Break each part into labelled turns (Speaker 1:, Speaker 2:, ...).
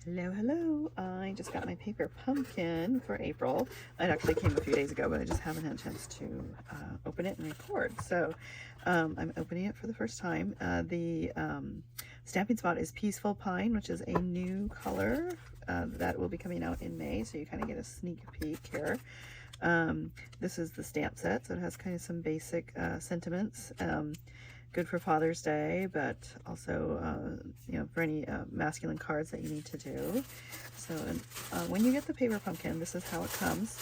Speaker 1: Hello, hello. I just got my paper pumpkin for April. It actually came a few days ago, but I just haven't had a chance to open it and record. So I'm opening it for the first time. The stamping spot is Peaceful Pine, which is a new color that will be coming out in May. So you kind of get a sneak peek here. This is the stamp set, so it has kind of some basic sentiments. Good for Father's Day, but also, you know, for any masculine cards that you need to do. So when you get the paper pumpkin, this is how it comes.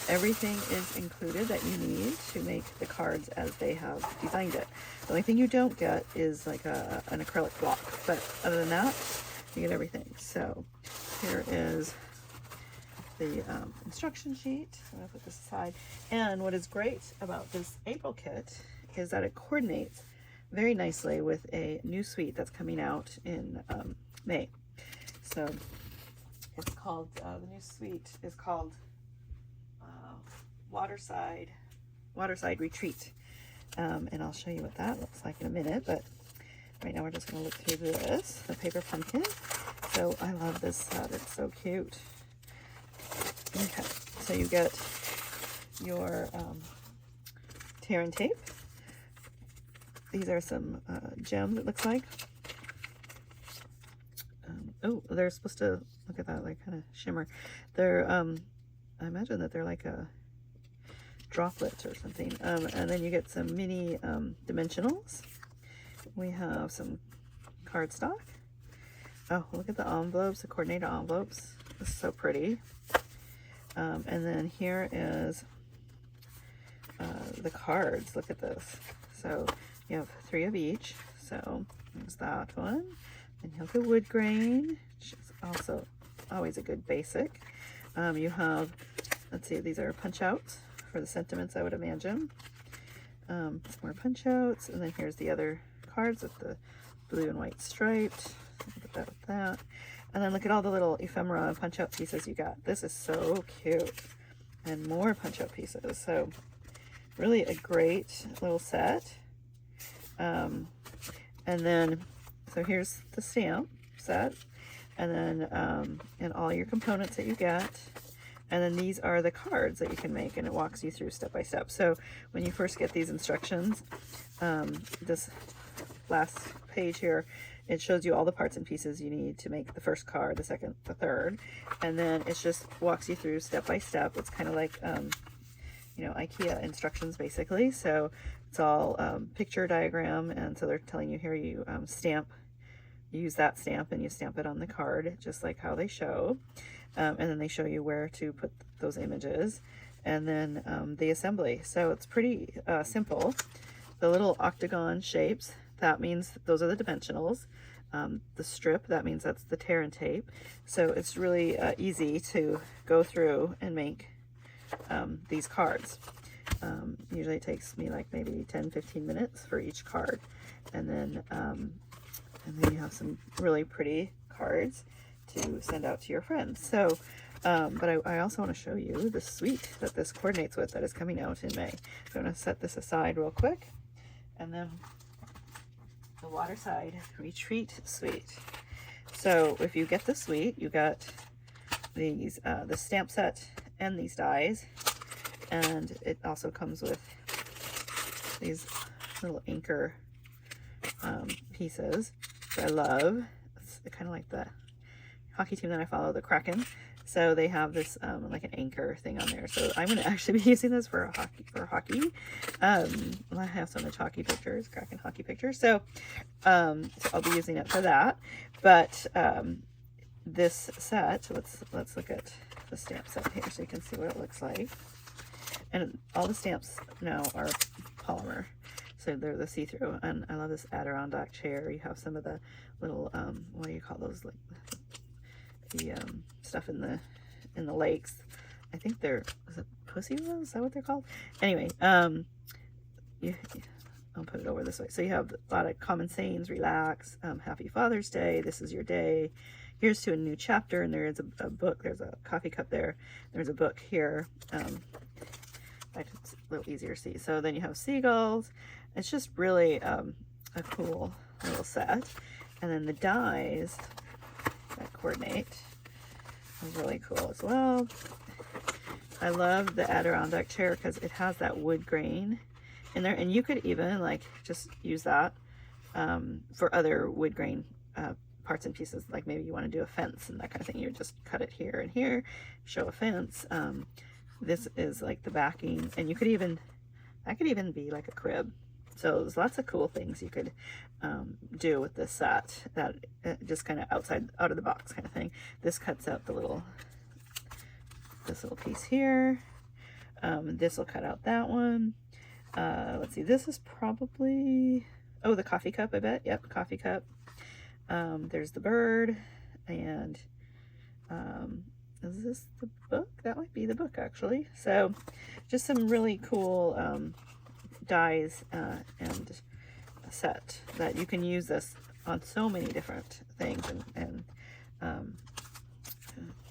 Speaker 1: Everything is included that you need to make the cards as they have designed it. The only thing you don't get is like an acrylic block, but other than that, you get everything. So here is the instruction sheet. I'm going to put this aside. And what is great about this April kit is that it coordinates very nicely with a new suite that's coming out in May. So it's called, the new suite is called Waterside Retreat. And I'll show you what that looks like in a minute, but right now we're just going to look through this, the paper pumpkin. So I love this set, it's so cute. Okay, so you get your tear and tape. These are some gems, it looks like. Oh, they're supposed to, look at that, like kind of shimmer. They're, I imagine that they're like a droplet or something. And then you get some mini dimensionals. We have some cardstock. Oh, look at the envelopes, the coordinated envelopes. This is so pretty. And then here is the cards. Look at this. So you have 3 of each. So there's that one. And you have the wood grain, which is also always a good basic. You have, let's see, these are punch outs for the sentiments, I would imagine. Some more punch outs. And then here's the other cards with the blue and white striped. Look at that with that. And then look at all the little ephemera punch out pieces you got. This is so cute. And more punch out pieces. So really a great little set. And then, so here's the stamp set. And then, and all your components that you get. And then these are the cards that you can make, and it walks you through step by step. So when you first get these instructions, this last page here, it shows you all the parts and pieces you need to make the first card, the second, the third, and then it just walks you through step by step. It's kind of like, you know, IKEA instructions basically. So it's all picture diagram, and so they're telling you here you stamp, you use that stamp and you stamp it on the card just like how they show, and then they show you where to put those images, and then the assembly. So it's pretty simple. The little octagon shapes, that means those are the dimensionals. The strip, that means that's the tear and tape. So it's really easy to go through and make these cards. Usually it takes me like maybe 10-15 minutes for each card. And then you have some really pretty cards to send out to your friends. So, but I also want to show you the suite that this coordinates with that is coming out in May. So I'm going to set this aside real quick. And then the Waterside Retreat suite. So if you get the suite, you got these the stamp set and these dies, and it also comes with these little anchor pieces, which I love. It's kind of like the hockey team that I follow, the Kraken. So they have this like an anchor thing on there. So I'm going to actually be using this for hockey. I have some of the hockey pictures, Kraken hockey pictures. So, so I'll be using it for that. But this set, let's look at the stamp set here so you can see what it looks like. And all the stamps now are polymer. So they're the see-through. And I love this Adirondack chair. You have some of the little, what do you call those? Like the stuff in the lakes. I think they're, is it pussy willows? Is that what they're called? Anyway, I'll put it over this way. So you have a lot of common sayings: relax, happy Father's Day, this is your day, here's to a new chapter, and there is a book, there's a coffee cup there, there's a book here. It's a little easier to see. So then you have seagulls. It's just really a cool little set. And then the dies, that coordinate. It was really cool as well. I love the Adirondack chair because it has that wood grain in there, and you could even like just use that for other wood grain parts and pieces. Like maybe you want to do a fence and that kind of thing. You just cut it here and here, show a fence. This is like the backing, and you could even, that could even be like a crib. So there's lots of cool things you could do with this set that just kind of out of the box kind of thing. This cuts out the little, this little piece here. This will cut out that one. Let's see, this is probably, oh, the coffee cup, I bet. Yep, coffee cup. There's the bird, and is this the book? That might be the book, actually. So just some really cool dies and a set that you can use this on so many different things, and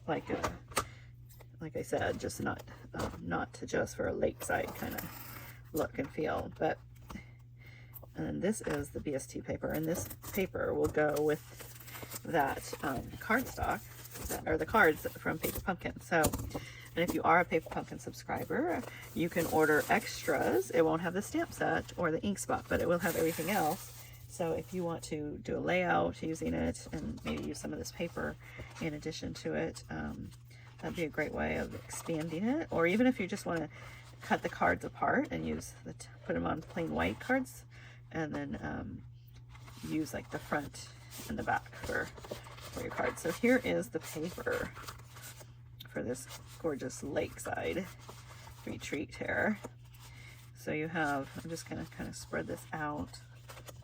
Speaker 1: like I said, just not just for a lakeside kind of look and feel. But and this is the BST paper, and this paper will go with that cardstock, or the cards from PaperPumpkin. So, and if you are a PaperPumpkin subscriber, you can order extras. It won't have the stamp set or the ink spot, but it will have everything else. So if you want to do a layout using it and maybe use some of this paper in addition to it, that'd be a great way of expanding it. Or even if you just want to cut the cards apart and use put them on plain white cards, and then use like the front and the back for your cards. So here is the paper for this gorgeous lakeside retreat here. So you have, I'm just gonna kind of spread this out.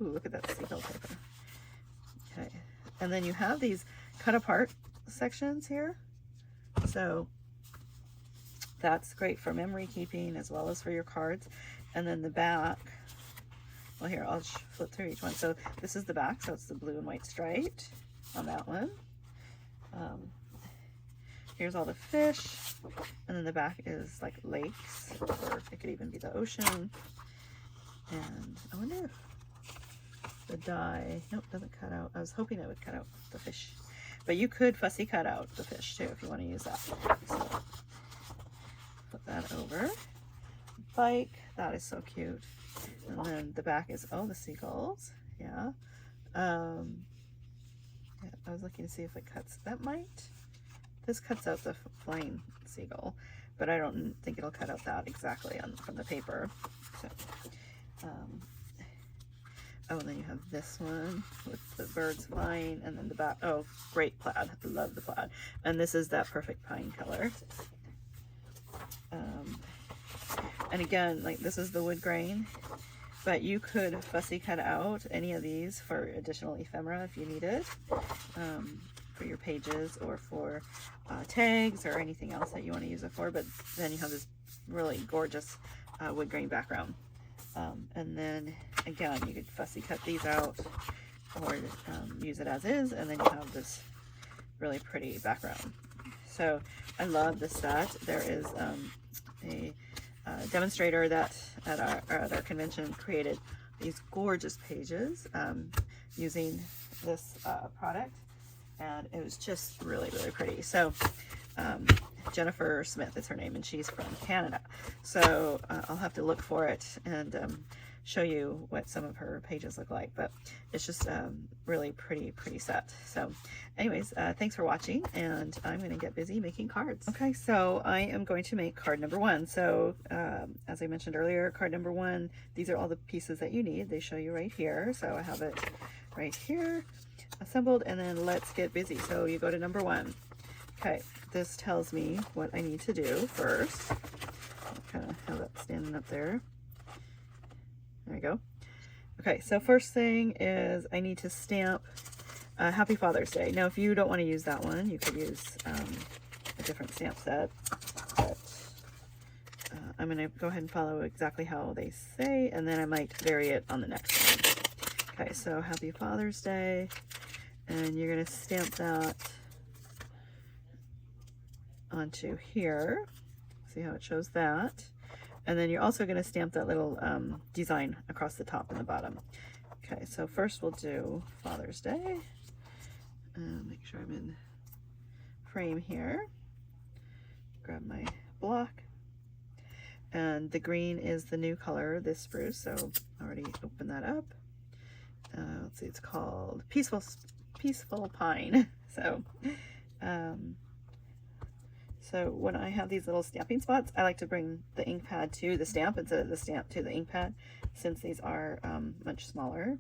Speaker 1: Ooh, look at that seagull paper. Okay, and then you have these cut apart sections here. So that's great for memory keeping as well as for your cards. And then the back, well, here, I'll flip through each one. So this is the back, so it's the blue and white striped on that one. Here's all the fish, and then the back is like lakes, or it could even be the ocean. And I wonder if the die, nope, doesn't cut out. I was hoping it would cut out the fish, but you could fussy cut out the fish too if you want to use that. So put that over. Bike, that is so cute. And then the back is, oh, the seagulls. Yeah. Yeah, I was looking to see if it cuts. That might. This cuts out the flying seagull, but I don't think it'll cut out that exactly from the paper. So, oh, and then you have this one with the birds flying, and then the back. Oh, great plaid. I love the plaid. And this is that perfect pine color. And again, like this is the wood grain, but you could fussy cut out any of these for additional ephemera if you need it, for your pages or for tags or anything else that you want to use it for. But then you have this really gorgeous wood grain background. And then again, you could fussy cut these out or use it as is, and then you have this really pretty background. So I love this set. There is a demonstrator that at our convention created these gorgeous pages using this product, and it was just really, really pretty. So Jennifer Smith is her name, and she's from Canada. So I'll have to look for it and show you what some of her pages look like, but it's just really pretty set. So anyways, thanks for watching, and I'm going to get busy making cards. Okay, so I am going to make card number 1. So as I mentioned earlier, card number 1, these are all the pieces that you need. They show you right here. So I have it right here assembled, and then let's get busy. So you go to number 1. Okay, this tells me what I need to do first. I'll kind of have that standing up there. There we go. Okay, so first thing is I need to stamp Happy Father's Day. Now, if you don't want to use that one, you could use a different stamp set. But I'm going to go ahead and follow exactly how they say, and then I might vary it on the next one. Okay, so Happy Father's Day, and you're going to stamp that onto here. See how it shows that? And then you're also going to stamp that little design across the top and the bottom. Okay, so first we'll do Father's Day. And make sure I'm in frame here. Grab my block. And the green is the new color, this spruce, so I already opened that up. Let's see, it's called Peaceful Pine. So, so when I have these little stamping spots, I like to bring the ink pad to the stamp instead of the stamp to the ink pad, since these are much smaller.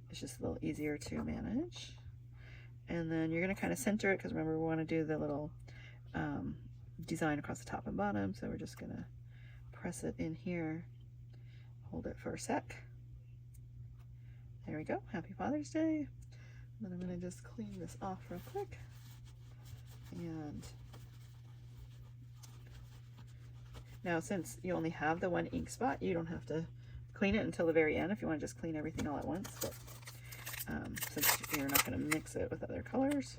Speaker 1: It's just a little easier to manage. And then you're going to kind of center it, because remember, we want to do the little design across the top and bottom. So we're just going to press it in here, hold it for a sec. There we go. Happy Father's Day. Then I'm going to just clean this off real quick. And now, since you only have the one ink spot, you don't have to clean it until the very end if you want to just clean everything all at once. But since you're not going to mix it with other colors.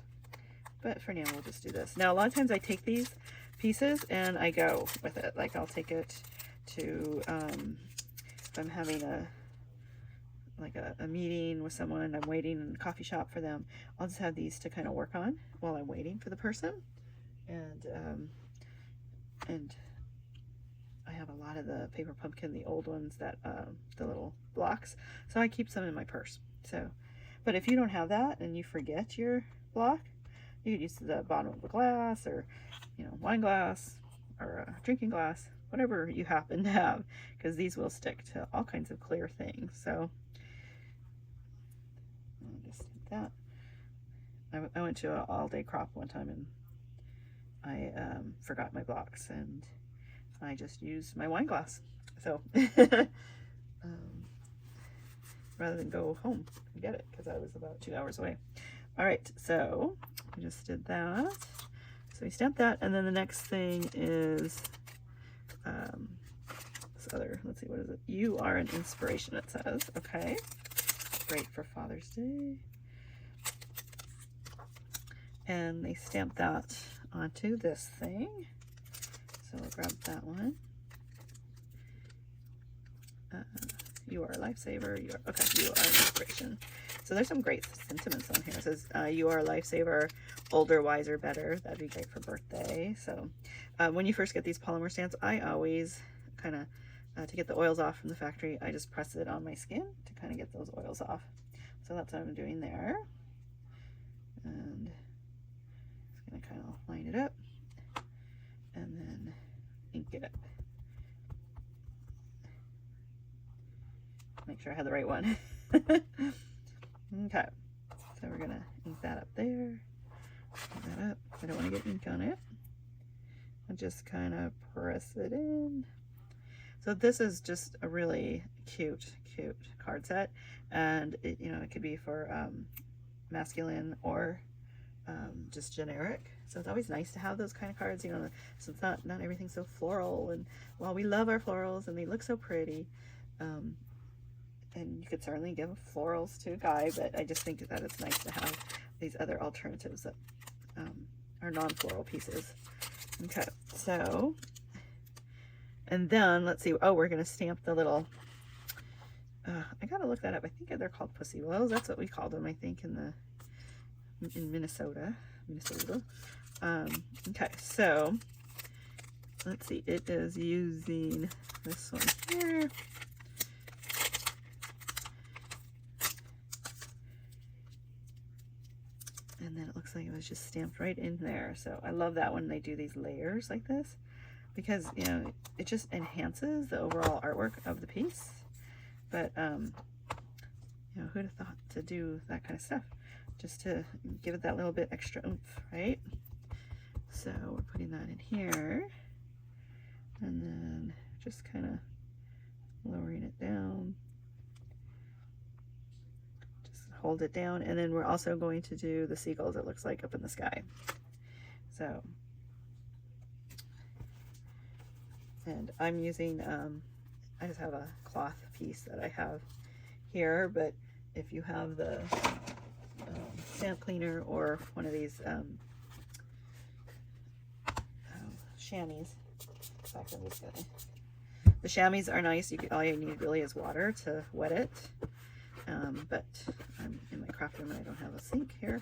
Speaker 1: But for now, we'll just do this. Now, a lot of times I take these pieces and I go with it. Like, I'll take it to, if I'm having a meeting with someone, I'm waiting in a coffee shop for them, I'll just have these to kind of work on while I'm waiting for the person. And I have a lot of the PaperPumpkin, the old ones, that the little blocks, so I keep some in my purse. So, but if you don't have that and you forget your block, you could use the bottom of a glass, or, you know, wine glass, or a drinking glass, whatever you happen to have, because these will stick to all kinds of clear things. So I'll just do that. I went to an all-day crop one time, and I forgot my blocks, and I just used my wine glass. So rather than go home and get it, because I was about 2 hours away. All right, so we just did that. So we stamped that, and then the next thing is this other, let's see, what is it? You Are an Inspiration, it says. Okay, great for Father's Day. And they stamped that onto this thing. So we'll grab that one. You are a lifesaver. You are, okay, you are an inspiration. So there's some great sentiments on here. It says, you are a lifesaver, older, wiser, better. That'd be great for birthday. So when you first get these polymer stamps, I always kind of, to get the oils off from the factory, I just press it on my skin to kind of get those oils off. So that's what I'm doing there. And just going to kind of line it up and then ink it up. Make sure I have the right one. Okay, so we're gonna ink that up there. Ink that up. I don't want to get ink on it. I just kind of press it in. So this is just a really cute card set, and it, you know, it could be for masculine or just generic. So it's always nice to have those kind of cards, you know, so it's not everything's so floral. And while we love our florals and they look so pretty, and you could certainly give florals to a guy, but I just think that it's nice to have these other alternatives that are non-floral pieces. Okay, so, and then let's see, oh, we're going to stamp the little, I got to look that up. I think they're called pussy willows. That's what we called them, I think, in Minnesota. Okay, so let's see, it is using this one here. And then it looks like it was just stamped right in there. So I love that when they do these layers like this, because, you know, it just enhances the overall artwork of the piece. But, you know, who'd have thought to do that kind of stuff? Just to give it that little bit extra oomph, right? So we're putting that in here. And then just kind of lowering it down. Hold it down, and then we're also going to do the seagulls, it looks like, up in the sky. So, and I'm using, I just have a cloth piece that I have here, but if you have the stamp cleaner or one of these chamois, in fact, I'm just gonna, the chamois are nice. All you need really is water to wet it. But I'm in my craft room and I don't have a sink here,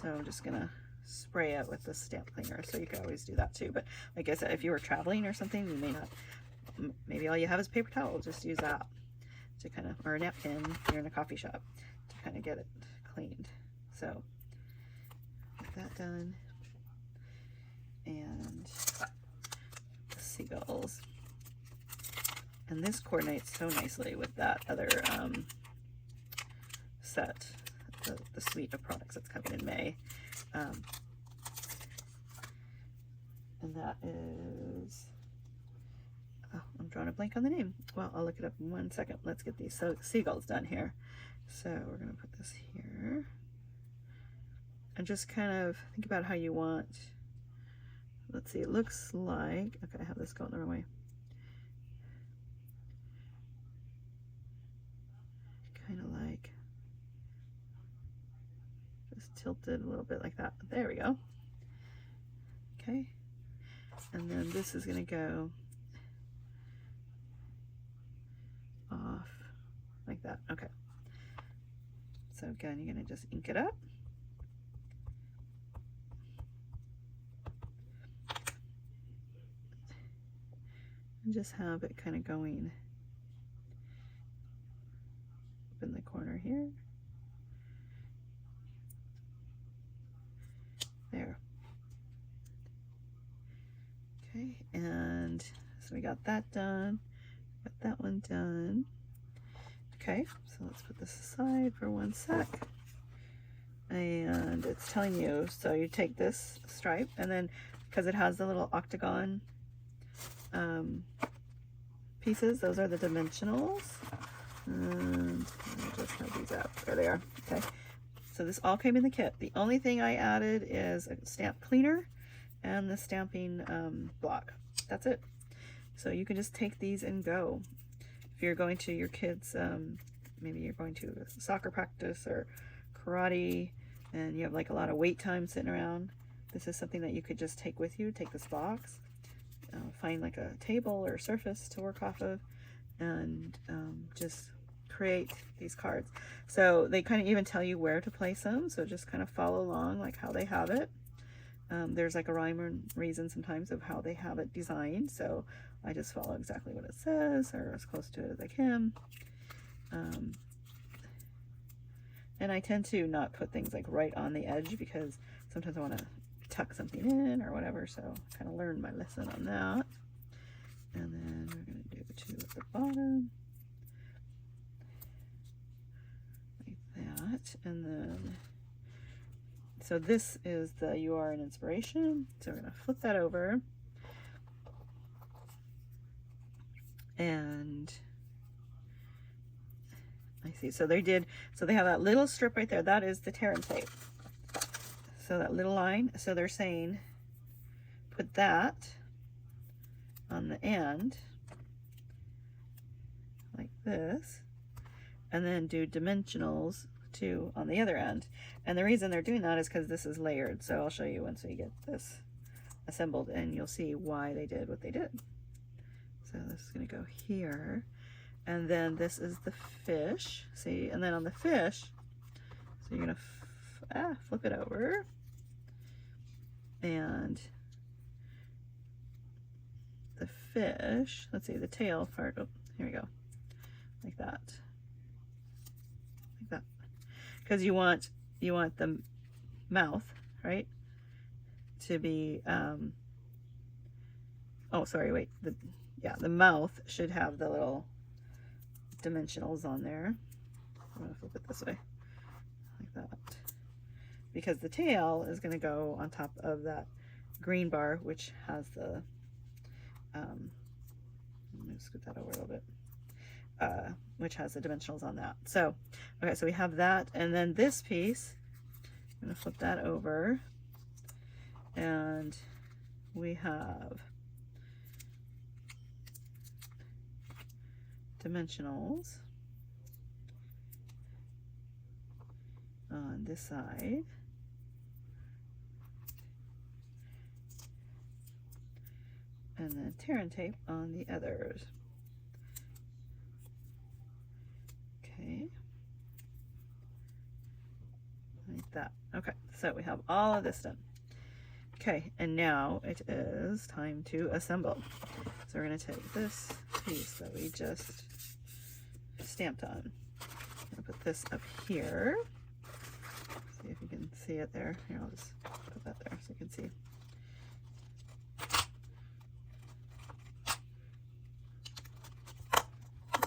Speaker 1: So I'm just gonna spray it with the stamp cleaner, so you could always do that too. But like I said, if you were traveling or something, you may not, maybe all you have is paper towel, just use that to kind of, or a napkin if you're in a coffee shop, to kind of get it cleaned. So get that done. And the seagulls. And this coordinates so nicely with that other set, the suite of products that's coming in May. And that is, oh, I'm drawing a blank on the name. Well, I'll look it up in 1 second. Let's get these seagulls done here. So we're going to put this here. And just kind of think about how you want. Let's see, it looks like, okay, I have this going the wrong way. Kind of like, just tilted a little bit like that. There we go. Okay. And then this is going to go off like that. Okay. So again, you're going to just ink it up. And just have it kind of going up in the corner here. There. Okay, and so we got that done, got that one done. Okay, so let's put this aside for 1 sec. And it's telling you, so you take this stripe, and then because it has the little octagon pieces, those are the dimensionals. And I'll just have these out. There they are. Okay, so this all came in the kit. The only thing I added is a stamp cleaner and the stamping block. That's it. So you can just take these and go. If you're going to your kids, maybe you're going to a soccer practice or karate, and you have like a lot of wait time sitting around, this is something that you could just take with you. Take this box, find like a table or surface to work off of, and just create these cards. So they kind of even tell you where to place them, so just kind of follow along like how they have it. There's like a rhyme or reason sometimes of how they have it designed, so I just follow exactly what it says, or as close to it as I can. And I tend to not put things like right on the edge, because sometimes I want to tuck something in or whatever, so I kind of learned my lesson on that. And then we're going to do 2 at the bottom, like that. And then, so this is the You Are an Inspiration. So we're going to flip that over. And I see, so they have that little strip right there. That is the tear and tape. So that little line, so they're saying put that on the end like this, and then do dimensionals too on the other end. And the reason they're doing that is because this is layered. So I'll show you once we get this assembled, and you'll see why they did what they did. So this is going to go here, and then this is the fish. See, and then on the fish, so you're going to flip it over, and the fish, let's see, the tail part, oh, here we go, like that, because you want the mouth, right, to be oh sorry, wait, the mouth should have the little dimensionals on there. I'm gonna flip it this way like that, because the tail is going to go on top of that green bar, which has the let me scoot that over a little bit, which has the dimensionals on that. So okay, so we have that, and then this piece, I'm going to flip that over, and we have dimensionals on this side, and then tear and tape on the others. Okay, like that. Okay, so we have all of this done. Okay, and now it is time to assemble. So we're going to take this piece that we just stamped on. I'm going to put this up here. See if you can see it there. Here, I'll just put that there so you can see.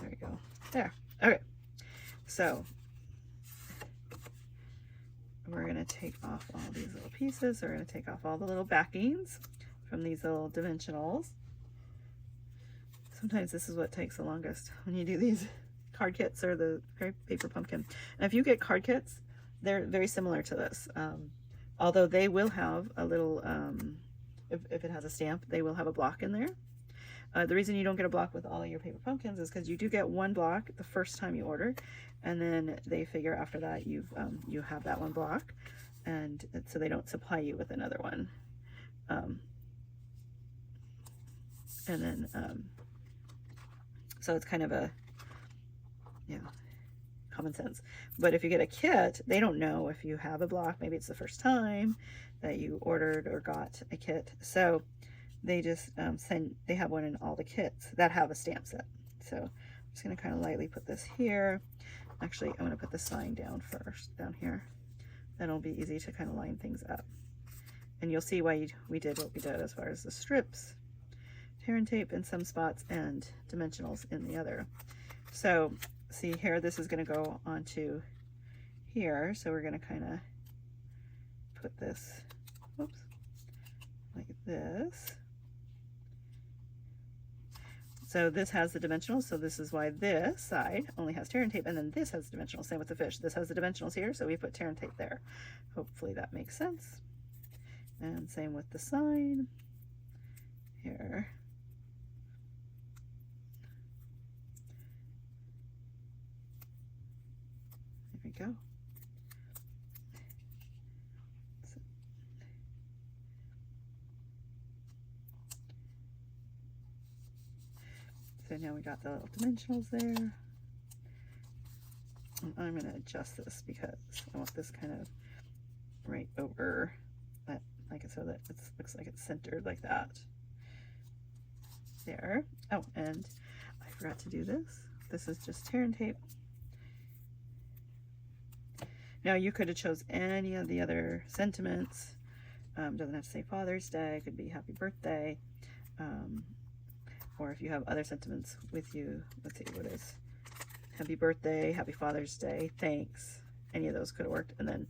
Speaker 1: There we go. There. Okay. So we're going to take off all these little pieces. We're going to take off all the little backings from these little dimensionals. Sometimes this is what takes the longest when you do these card kits or the paper pumpkin. And if you get card kits, they're very similar to this. Although they will have a little, if it has a stamp, they will have a block in there. The reason you don't get a block with all your paper pumpkins is because you do get one block the first time you order, and then they figure after that you have that one block, and so they don't supply you with another one. And then so it's kind of a, yeah, common sense. But if you get a kit, they don't know if you have a block. Maybe it's the first time that you ordered or got a kit, so they just they have one in all the kits that have a stamp set. So I'm just going to kind of lightly put this here. Actually, I'm going to put the sign down first, down here. That'll be easy to kind of line things up. And you'll see why we did what we did as far as the strips, tear and tape in some spots, and dimensionals in the other. So see here, this is going to go onto here. So we're going to kind of put this, whoops, like this. So this has the dimensionals, so this is why this side only has tear and tape, and then this has the dimensionals. Same with the fish. This has the dimensionals here, so we put tear and tape there. Hopefully that makes sense. And same with the sign here. There we go. So now we got the little dimensionals there. And I'm going to adjust this because I want this kind of right over that, like, so that it looks like it's centered like that. There. Oh, and I forgot to do this. This is just tear and tape. Now you could have chose any of the other sentiments. Doesn't have to say Father's Day. It could be Happy Birthday. Or if you have other sentiments with you, let's see, what is Happy Birthday, Happy Father's Day, thanks. Any of those could have worked. And then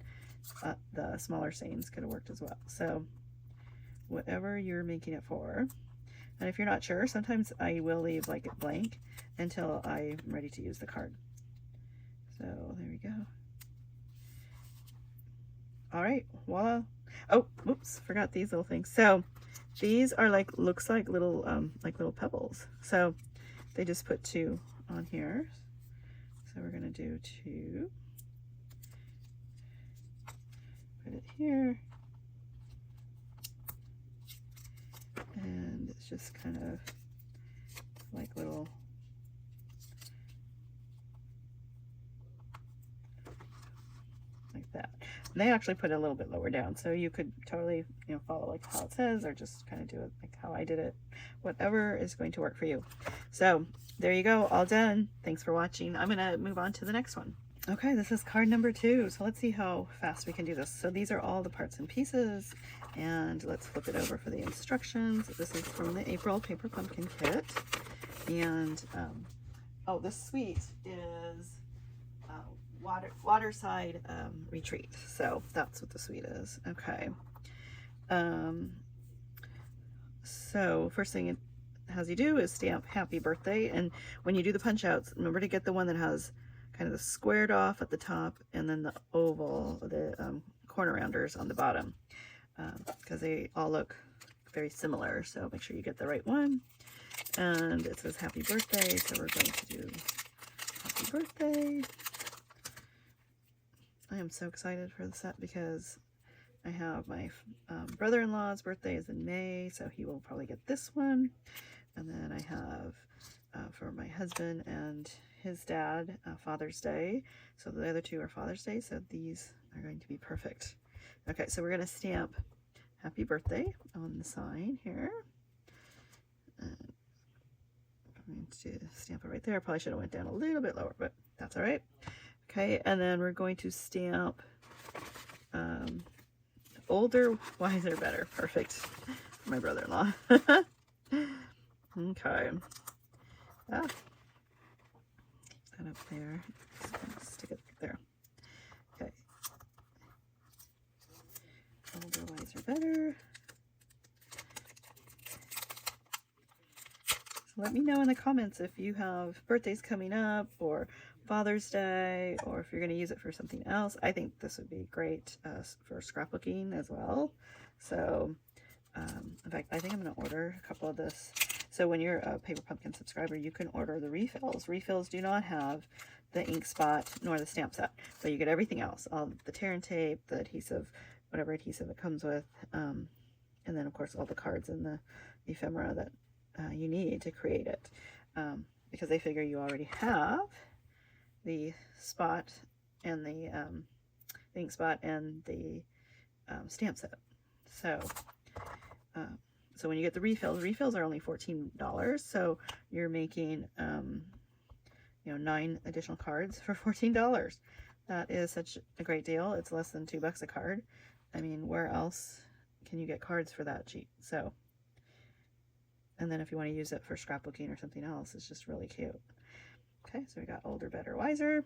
Speaker 1: the smaller sayings could have worked as well. So whatever you're making it for. And if you're not sure, sometimes I will leave like it blank until I'm ready to use the card. So there we go. All right, voila. Oh, whoops, forgot these little things. So these are like, looks like little pebbles. So they just put 2 on here. So we're gonna do 2. Put it here. And it's just kind of like little, like that. And they actually put it a little bit lower down, so you could totally, you know, follow like how it says, or just kind of do it like how I did it. Whatever is going to work for you. So there you go, all done. Thanks for watching. I'm gonna move on to the next one. Okay, this is card number 2. So let's see how fast we can do this. So these are all the parts and pieces, and let's flip it over for the instructions. This is from the April Paper Pumpkin Kit. And oh, this suite is Waterside Retreat. So that's what the suite is. Okay. So first thing it has you do is stamp Happy Birthday, and when you do the punch outs, remember to get the one that has kind of the squared off at the top and then the oval, the corner rounders on the bottom, because they all look very similar. So make sure you get the right one. And it says Happy Birthday, so we're going to do Happy Birthday. I am so excited for the set because I have my brother-in-law's birthday is in May, so he will probably get this one. And then I have for my husband and his dad, Father's Day. So the other 2 are Father's Day, so these are going to be perfect. Okay, so we're going to stamp happy birthday on the sign here. And I'm going to stamp it right there. I probably should have went down a little bit lower, but that's all right. Okay, and then we're going to stamp older, wiser, better. Perfect for my brother-in-law. Okay. Ah, keep that up there. Just gonna stick it there. Okay. Older, wiser, better. So let me know in the comments if you have birthdays coming up or Father's Day, or if you're going to use it for something else. I think this would be great for scrapbooking as well. So in fact, I think I'm going to order a couple of this. So when you're a PaperPumpkin subscriber, you can order the refills. Refills do not have the ink spot nor the stamp set, but you get everything else, all the tear and tape, the adhesive, whatever adhesive it comes with, and then of course all the cards and the ephemera that you need to create it, because they figure you already have the spot and the ink spot and the stamp set. So so when you get the refills are only $14. So you're making, you know, 9 additional cards for $14. That is such a great deal. It's less than $2 a card. I mean, where else can you get cards for that cheap? So, and then if you want to use it for scrapbooking or something else, it's just really cute. Okay, so we got older, better, wiser.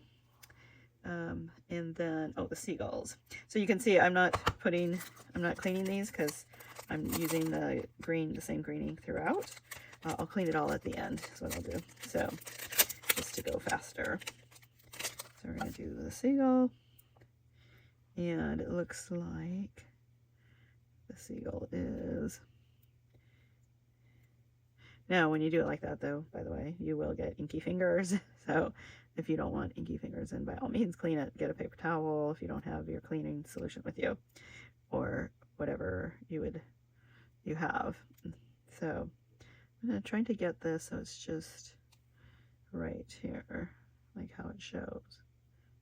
Speaker 1: And then, oh, the seagulls. So you can see I'm not cleaning these because I'm using the same greening throughout. I'll clean it all at the end, is what I'll do. So just to go faster. So we're going to do the seagull. And it looks like the seagull is... Now, when you do it like that, though, by the way, you will get inky fingers. So if you don't want inky fingers, then by all means, clean it. Get a paper towel if you don't have your cleaning solution with you, or whatever you have. So I'm trying to get this so it's just right here, like how it shows,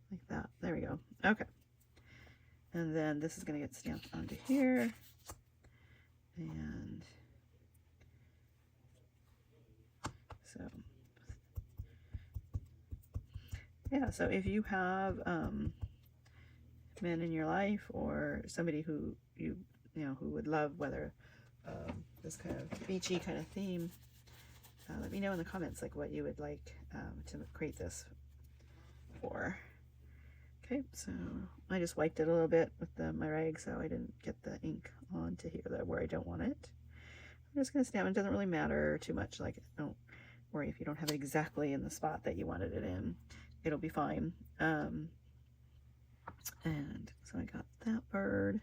Speaker 1: like that. There we go. Okay. And then this is going to get stamped onto here. And so, yeah, so if you have men in your life or somebody who you know who would love whether this kind of beachy kind of theme, let me know in the comments like what you would like to create this for. Okay, so I just wiped it a little bit with my rag so I didn't get the ink onto here where I don't want it. I'm just going to stamp. It doesn't really matter too much. Like, don't worry if you don't have it exactly in the spot that you wanted it in. It'll be fine. And so I got that bird.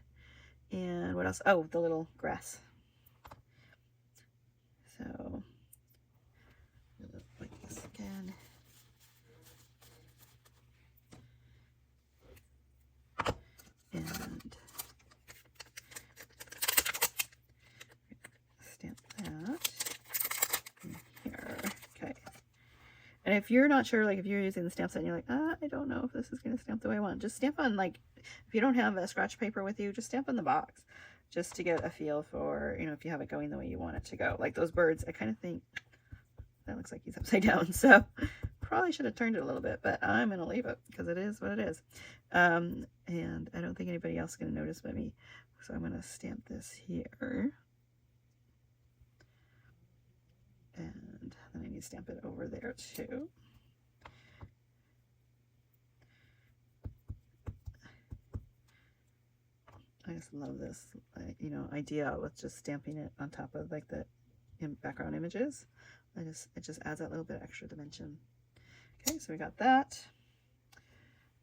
Speaker 1: And what else? Oh, the little grass. So, like this again. And stamp that in here. Okay. And if you're not sure, like if you're using the stamp set and you're like, I don't know if this is going to stamp the way I want, just stamp on, like, if you don't have a scratch paper with you, just stamp on the box just to get a feel for, you know, if you have it going the way you want it to go. Like those birds, I kind of think that looks like he's upside down. So probably should have turned it a little bit, but I'm going to leave it because it is what it is. And I don't think anybody else is going to notice but me. So I'm going to stamp this here. And then I need to stamp it over there too. I just love this, you know, idea with just stamping it on top of like the background images. It just adds that little bit of extra dimension. Okay, so we got that.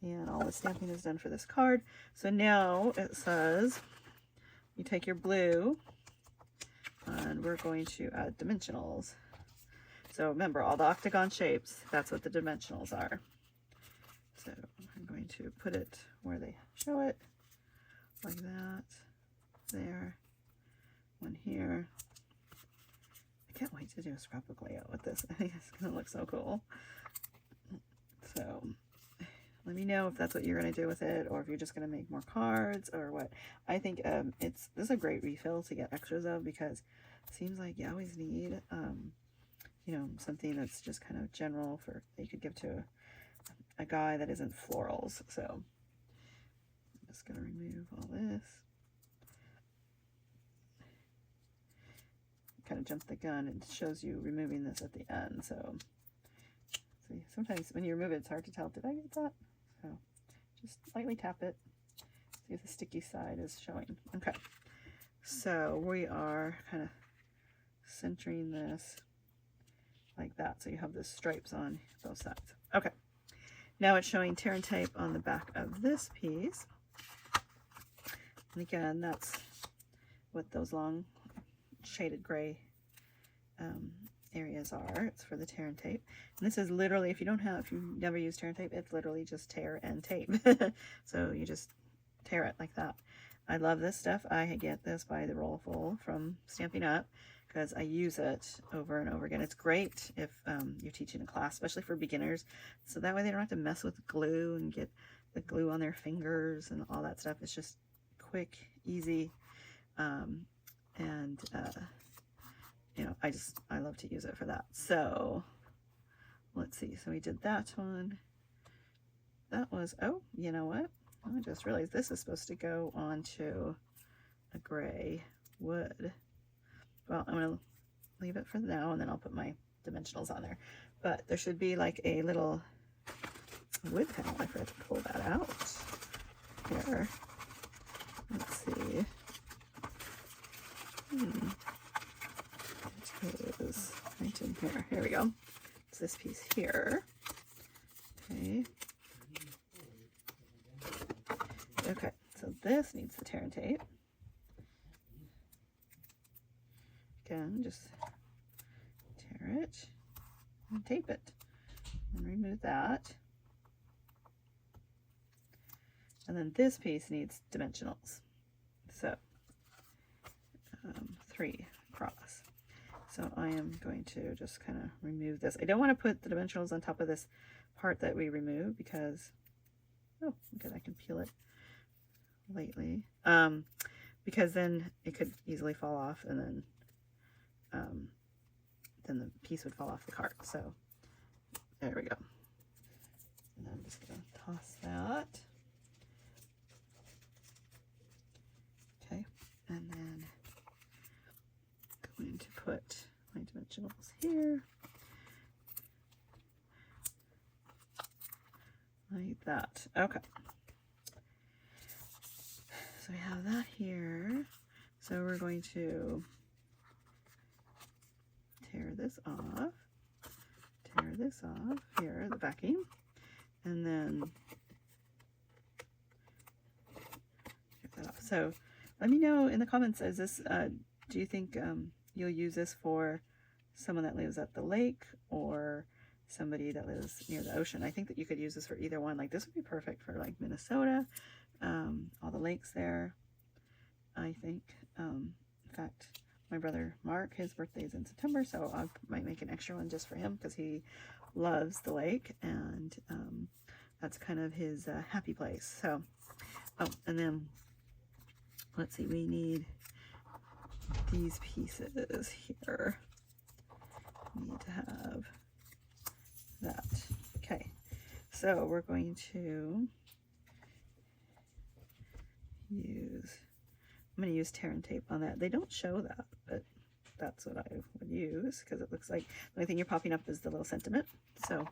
Speaker 1: And all the stamping is done for this card. So now it says you take your blue and we're going to add dimensionals. So remember, all the octagon shapes, that's what the dimensionals are. So I'm going to put it where they show it, like that, there, one here. I can't wait to do a scrapbook layout with this. I think it's going to look so cool. So, let me know if that's what you're going to do with it, or if you're just going to make more cards or what. I think this is a great refill to get extras of, because it seems like you always need, you know, something that's just kind of general for that you could give to a guy that isn't florals. So I'm just going to remove all this. Kind of jump the gun. It shows you removing this at the end. So see, sometimes when you remove it, it's hard to tell. Did I get that? So just lightly tap it. See if the sticky side is showing. Okay. So we are kind of centering this like that. So you have the stripes on both sides. Okay. Now it's showing tear and tape on the back of this piece. And again, that's what those long shaded gray areas are. It's for the tear and tape. And this is literally, if you've never used tear and tape, it's literally just tear and tape. So you just tear it like that. I love this stuff. I get this by the roll full from Stampin' Up, because I use it over and over again. It's great if you're teaching a class, especially for beginners, so that way they don't have to mess with glue and get the glue on their fingers and all that stuff. It's just quick, easy, you know, I love to use it for that. So let's see. So we did that one. That was, oh, you know what? I just realized this is supposed to go onto a gray wood. Well, I'm going to leave it for now, and then I'll put my dimensionals on there. But there should be like a little wood panel. I forgot to pull that out here. Let's see. It is right in here. Here we go. It's this piece here. Okay. Okay, so this needs the tear and tape. Again, just tear it and tape it and remove that. And then this piece needs dimensionals. So 3 across. So I am going to just kind of remove this. I don't want to put the dimensionals on top of this part that we removed, because, oh, okay, I can peel it lightly, because then it could easily fall off, and then the piece would fall off the card. So there we go. And I'm just going to toss that. Okay, and then going to put my dimensionals here like that. Okay, so we have that here. So we're going to tear this off here, the backing, and then tear that off. So let me know in the comments, is this, do you think you'll use this for someone that lives at the lake or somebody that lives near the ocean? I think that you could use this for either one. Like, this would be perfect for like Minnesota, all the lakes there, I think. In fact, my brother Mark, his birthday is in September, so I might make an extra one just for him, because he loves the lake, and that's kind of his happy place. So, oh, and then let's see, we need these pieces here. We need to have that. Okay, so we're going to use, I'm going to use tear and tape on that. They don't show that, but that's what I would use, because it looks like the only thing you're popping up is the little sentiment. So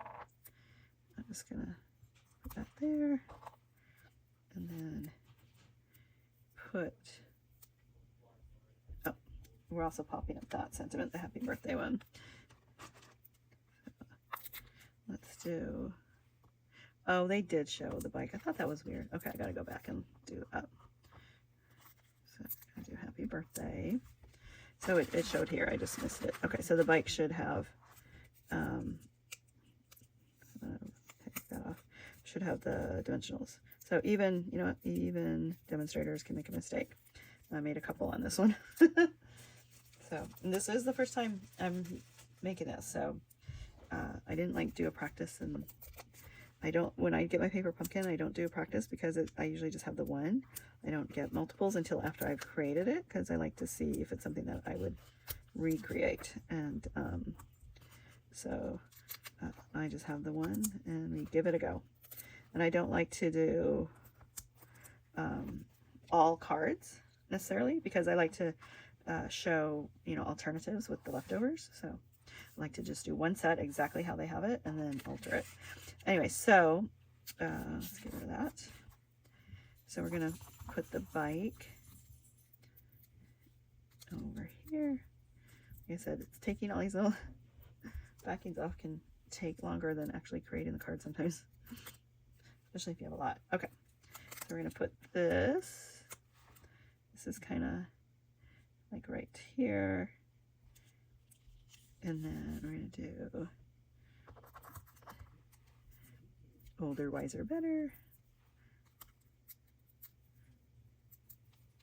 Speaker 1: I'm just going to put that there, and then put, oh, we're also popping up that sentiment, the happy birthday one. Let's do, oh, they did show the bike. I thought that was weird. Okay, I gotta go back and do that. So I'm gonna do happy birthday. So it showed here, I just missed it. Okay, so the bike should have, take that off, should have the dimensionals. So even, you know, even demonstrators can make a mistake. I made a couple on this one. So, and this is the first time I'm making this, so I didn't like do a practice and I don't, when I get my paper pumpkin, I don't do a practice because I usually just have the one. I don't get multiples until after I've created it because I like to see if it's something that I would recreate. And so I just have the one and we give it a go. And I don't like to do all cards necessarily because I like to show, you know, alternatives with the leftovers. So I like to just do one set exactly how they have it and then alter it. Anyway, so let's get rid of that. So we're gonna put the bike over here. Like I said, it's taking all these little backings off can take longer than actually creating the card sometimes, especially if you have a lot. Okay, so we're gonna put this. This is kind of like right here, and then we're gonna do older, wiser, better.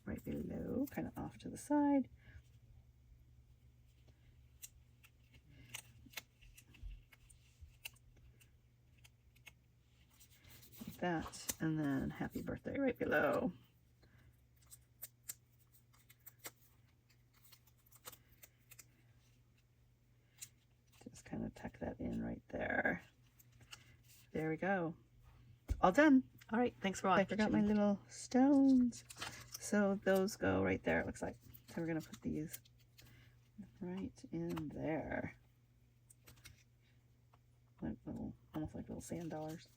Speaker 1: Right below, kind of off to the side. Like that, and then happy birthday right below. Just kind of tuck that in right there. There we go. All done. All right, thanks for watching. I forgot my little stones. So those go right there, it looks like. So we're gonna put these right in there. Like little, almost like little sand dollars.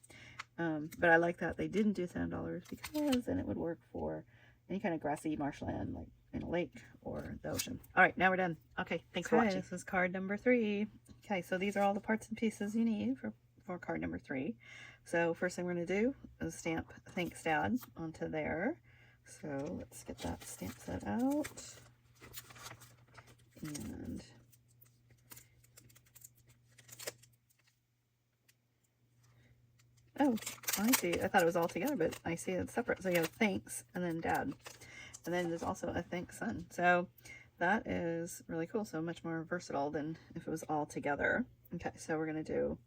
Speaker 1: But I like that they didn't do sand dollars because then it would work for any kind of grassy marshland, like in a lake or the ocean. All right, now we're done. Okay, thanks for watching. This is card number 3. Okay, so these are all the parts and pieces you need for card number 3. So first thing we're gonna do is stamp Thanks Dad onto there. So let's get that stamp set out. And oh, I see. I thought it was all together, but I see it's separate. So you have thanks and then dad. And then there's also a thanks son. So that is really cool. So much more versatile than if it was all together. Okay, so we're going to do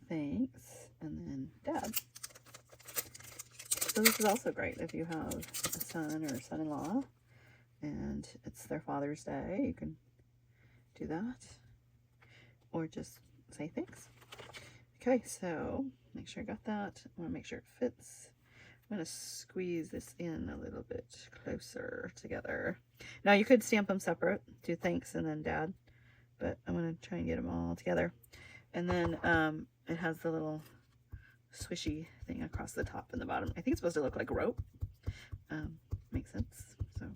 Speaker 1: thanks and then dad. So this is also great if you have a son or a son-in-law and it's their Father's Day. You can do that or just say thanks. Okay, so make sure I got that. I want to make sure it fits. I'm going to squeeze this in a little bit closer together. Now you could stamp them separate, do thanks and then dad, but I'm going to try and get them all together. And then it has the little swishy thing across the top and the bottom. I think it's supposed to look like rope. Makes sense. So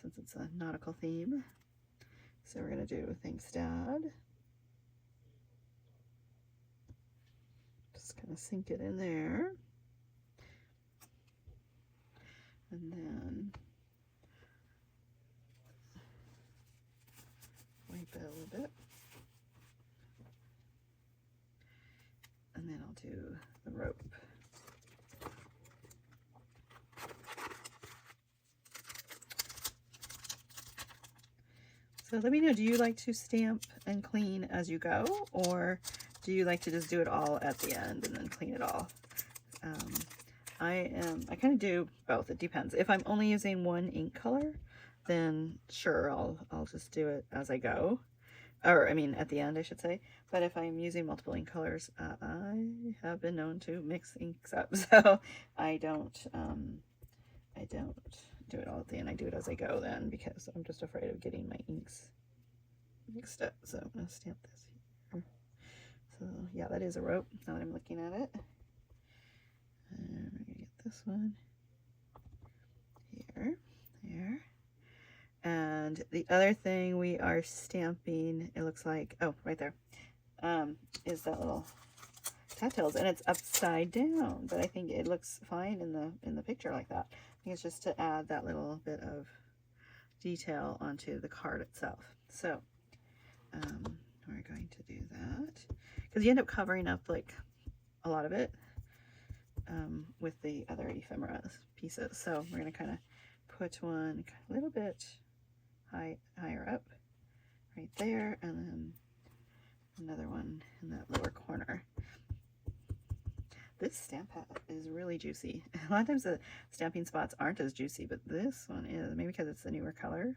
Speaker 1: since it's a nautical theme, so we're going to do thanks dad. Just kind of sink it in there. And then wipe it a little bit. And then I'll do the rope. So let me know, do you like to stamp and clean as you go, or do you like to just do it all at the end and then clean it off? I kind of do both. It depends. If I'm only using one ink color, then sure, I'll just do it as I go. Or I mean at the end, I should say. But if I'm using multiple ink colors, I have been known to mix inks up. So I don't do it all at the end. I do it as I go then, because I'm just afraid of getting my inks mixed up. So I'm gonna stamp this here. So yeah, that is a rope now that I'm looking at it. And we're gonna get this one here, there. And the other thing we are stamping, it looks like, oh, right there, is that little cattails, and it's upside down, but I think it looks fine in the picture like that. I think it's just to add that little bit of detail onto the card itself. So we're going to do that because you end up covering up like a lot of it with the other ephemera pieces. So we're going to kind of put one a little bit higher up right there, and then another one in that lower corner. This stamp pad is really juicy. A lot of times the stamping spots aren't as juicy, but this one is, maybe because it's a newer color.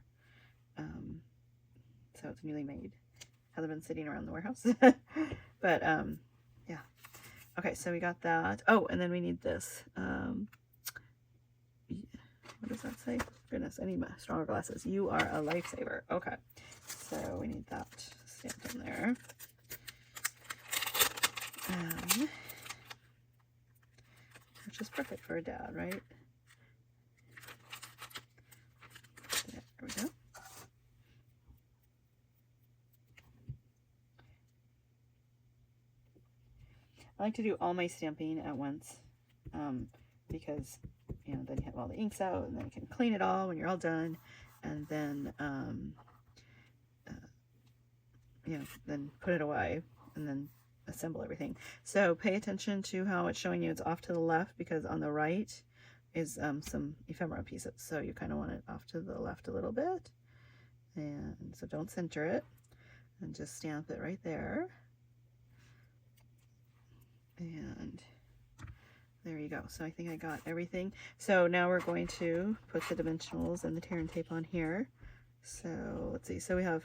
Speaker 1: So it's newly made. Hasn't been sitting around the warehouse. But yeah. Okay, so we got that. Oh, and then we need this. What does that say? Goodness, I need my stronger glasses. You are a lifesaver. Okay, so we need that stamped in there. Which is perfect for a dad, right? There we go. I like to do all my stamping at once because, you know, then you have all the inks out and then you can clean it all when you're all done, and then, you know, then put it away and then assemble everything. So pay attention to how it's showing you it's off to the left, because on the right is some ephemera pieces. So you kind of want it off to the left a little bit. And so don't center it, and just stamp it right there. And there you go. So I think I got everything. So now we're going to put the dimensionals and the tear and tape on here. So let's see. So we have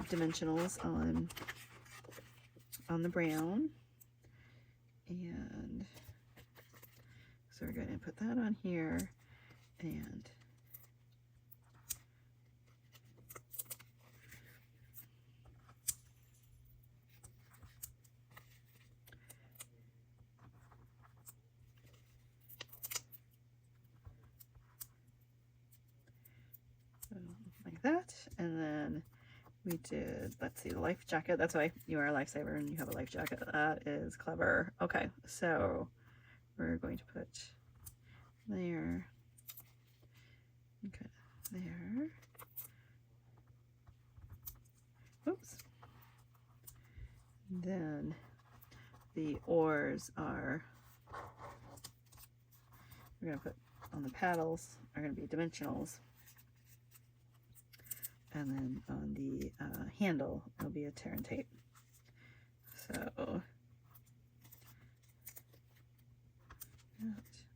Speaker 1: dimensionals on the brown, and so we're going to put that on here, and like that. And then we did, let's see, the life jacket. That's why you are a lifesaver and you have a life jacket. That is clever. Okay, so we're going to put there. Okay, there. Oops. And then the oars are, we're going to put on the paddles, are going to be dimensionals. And then on the handle, it'll be a tear and tape. So,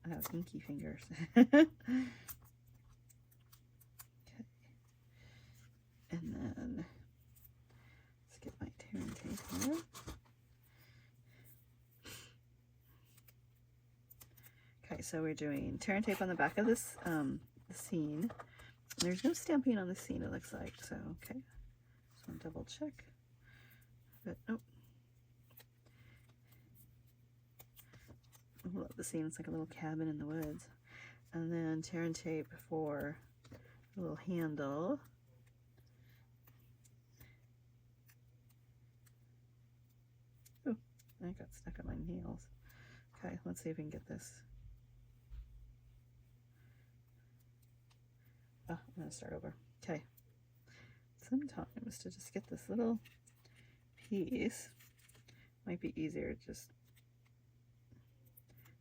Speaker 1: I have inky fingers. Okay. And then, let's get my tear and tape here. Okay, so we're doing tear and tape on the back of this the scene. There's no stamping on the scene, it looks like, so okay. Just want to double check. But nope. I love the scene, it's like a little cabin in the woods. And then tear and tape for a little handle. Oh, I got stuck on my nails. Okay, let's see if we can get this. Oh, I'm gonna start over. Okay. Sometimes to just get this little piece, might be easier to just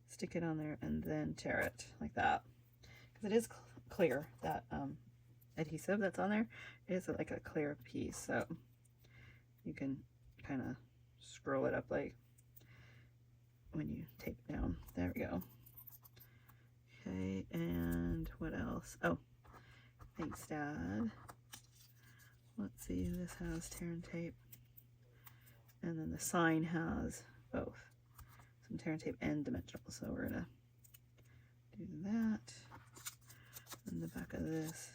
Speaker 1: stick it on there and then tear it like that. Because it is clear, that adhesive that's on there. It is like a clear piece, so you can kind of scroll it up like when you tape it down. There we go. Okay, and what else? Oh, thanks, Dad. Let's see, this has tear and tape. And then the sign has both. Some tear and tape and dimensional. So we're gonna do that. And the back of this,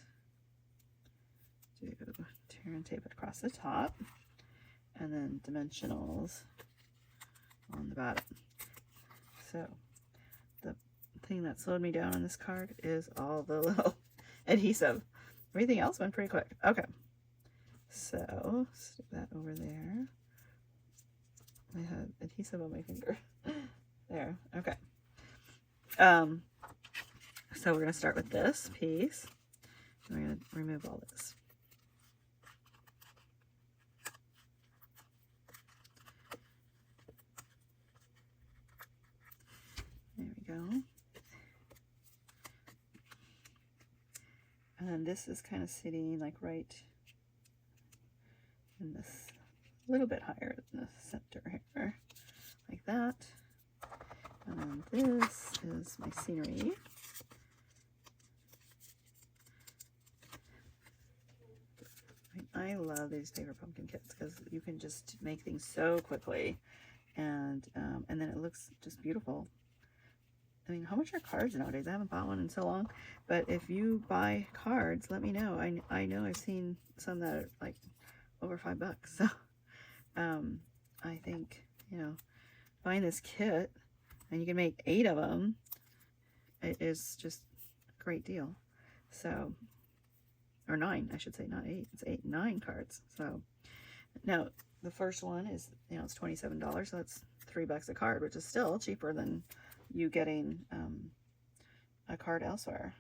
Speaker 1: do tear and tape it across the top. And then dimensionals on the bottom. So the thing that slowed me down on this card is all the little adhesive. Everything else went pretty quick. Okay, so stick that over there. I had adhesive on my finger. There, okay. So we're gonna start with this piece. We're gonna remove all this. There we go. And this is kind of sitting like right in this, a little bit higher in the center here, like that. And then this is my scenery. I love these paper pumpkin kits because you can just make things so quickly, and then it looks just beautiful. I mean, how much are cards nowadays? I haven't bought one in so long, but if you buy cards, let me know. I know I've seen some that are like over $5, so I think, you know, buying this kit and you can make 8 of them, it is just a great deal. So, or 9, I should say, not 8. It's 9 cards. So now the first one is, you know, it's $27, so that's $3 a card, which is still cheaper than you getting a card elsewhere,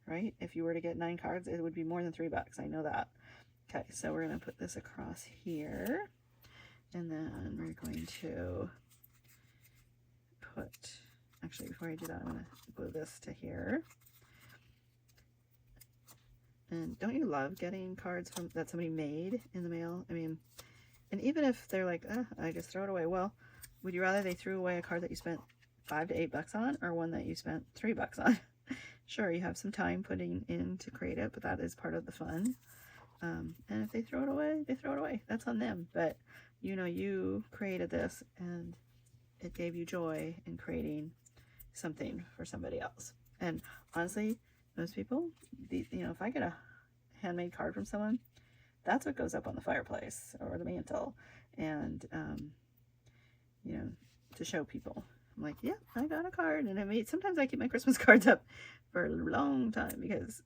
Speaker 1: right? If you were to get 9 cards, it would be more than $3. I know that. Okay, so we're going to put this across here, and then we're going to put, actually before I do that, I'm going to glue this to here. And don't you love getting cards from that somebody made in the mail? I mean, and even if they're like, I just throw it away. Well, would you rather they threw away a card that you spent $5 to $8 on, or one that you spent $3 on? Sure, you have some time putting in to create it, but that is part of the fun. And if they throw it away, they throw it away. That's on them. But you know, you created this, and it gave you joy in creating something for somebody else. And honestly, most people, you know, if I get a handmade card from someone, that's what goes up on the fireplace or the mantle, and you know, to show people. I'm like, yeah, I got a card. And sometimes I keep my Christmas cards up for a long time because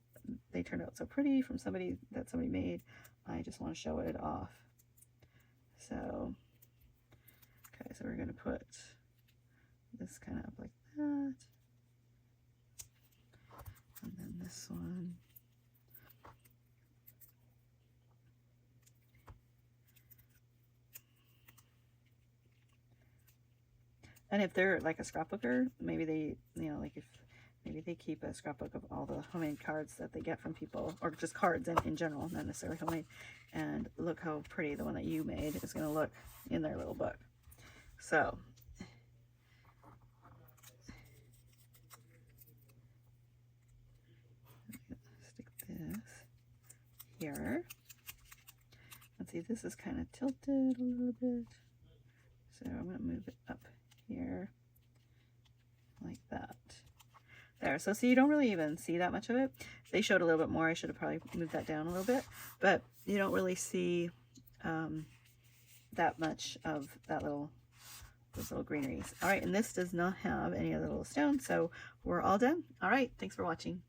Speaker 1: they turned out so pretty from somebody that somebody made. I just want to show it off. So, okay, so we're going to put this kind of up like that. And then this one. And if they're like a scrapbooker, maybe they, you know, like if maybe they keep a scrapbook of all the homemade cards that they get from people, or just cards in general, not necessarily homemade. And look how pretty the one that you made is going to look in their little book. So, stick this here. Let's see, this is kind of tilted a little bit, so I'm going to move it up here like that. There, so see, you don't really even see that much of it. They showed a little bit more. I should have probably moved that down a little bit, but you don't really see that much of that those little greeneries. All right, and this does not have any other little stones, so we're all done. All right, thanks for watching.